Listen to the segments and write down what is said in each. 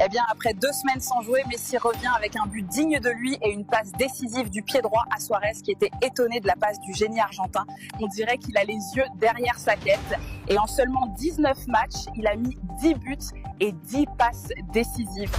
Eh bien, après 2 semaines sans jouer, Messi revient avec un but digne de lui et une passe décisive du pied droit à Suarez qui était étonné de la passe du génie argentin. On dirait qu'il a les yeux derrière sa tête. Et en seulement 19 matchs, il a mis 10 buts et 10 passes décisives.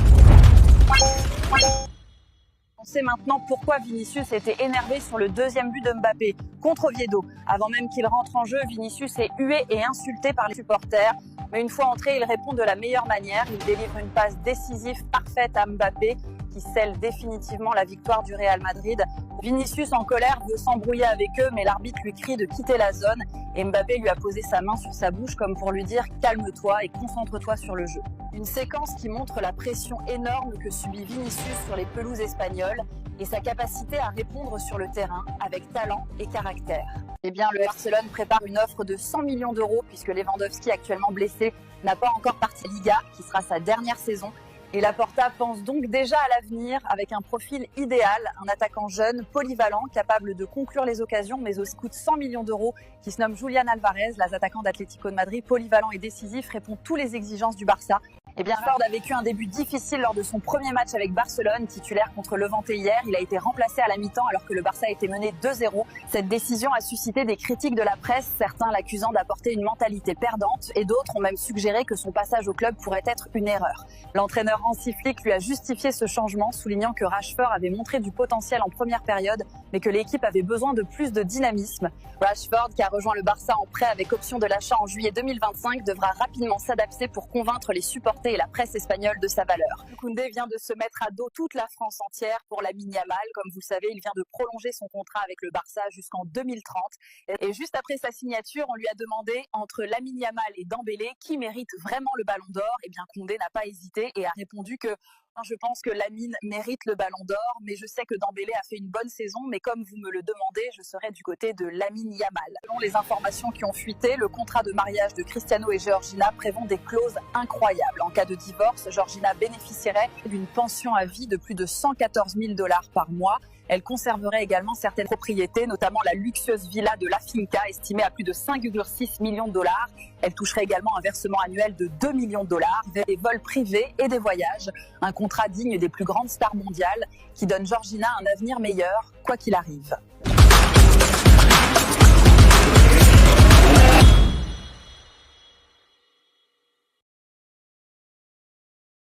On sait maintenant pourquoi Vinicius était énervé sur le deuxième but de Mbappé contre Oviedo. Avant même qu'il rentre en jeu, Vinicius est hué et insulté par les supporters. Mais une fois entré, il répond de la meilleure manière. Il délivre une passe décisive parfaite à Mbappé qui scelle définitivement la victoire du Real Madrid. Vinicius, en colère, veut s'embrouiller avec eux, mais l'arbitre lui crie de quitter la zone. Et Mbappé lui a posé sa main sur sa bouche comme pour lui dire « calme-toi et concentre-toi sur le jeu ». Une séquence qui montre la pression énorme que subit Vinicius sur les pelouses espagnoles et sa capacité à répondre sur le terrain avec talent et caractère. Eh bien, le Barcelone prépare une offre de 100 millions d'euros puisque Lewandowski, actuellement blessé, n'a pas encore parti Liga, qui sera sa dernière saison. Et Laporta pense donc déjà à l'avenir avec un profil idéal, un attaquant jeune, polyvalent, capable de conclure les occasions, mais aussi coûte 100 millions d'euros, qui se nomme Julián Álvarez, l'attaquant d'Atlético de Madrid, polyvalent et décisif, répond toutes les exigences du Barça. Eh bien, Ford a vécu un début difficile lors de son premier match avec Barcelone, titulaire contre Levante hier. Il a été remplacé à la mi-temps alors que le Barça était mené 2-0. Cette décision a suscité des critiques de la presse, certains l'accusant d'apporter une mentalité perdante et d'autres ont même suggéré que son passage au club pourrait être une erreur. L'entraîneur Hansi Flick lui a justifié ce changement, soulignant que Rashford avait montré du potentiel en première période, mais que l'équipe avait besoin de plus de dynamisme. Rashford, qui a rejoint le Barça en prêt avec option de l'achat en juillet 2025, devra rapidement s'adapter pour convaincre les supporters et la presse espagnole de sa valeur. Koundé vient de se mettre à dos toute la France entière pour Lamine Yamal. Comme vous le savez, il vient de prolonger son contrat avec le Barça jusqu'en 2030. Et juste après sa signature, on lui a demandé entre Lamine Yamal et Dembélé qui mérite vraiment le Ballon d'Or. Eh bien, Koundé n'a pas hésité et a répondu que je pense que Lamine mérite le Ballon d'Or, mais je sais que Dembélé a fait une bonne saison, mais comme vous me le demandez, je serai du côté de Lamine Yamal. Selon les informations qui ont fuité, le contrat de mariage de Cristiano et Georgina prévoit des clauses incroyables. En cas de divorce, Georgina bénéficierait d'une pension à vie de plus de 114 000 $ par mois. Elle conserverait également certaines propriétés, notamment la luxueuse villa de La Finca, estimée à plus de 5,6 millions $. Elle toucherait également un versement annuel de 2 millions $, des vols privés et des voyages. Un contrat digne des plus grandes stars mondiales qui donne Georgina un avenir meilleur, quoi qu'il arrive.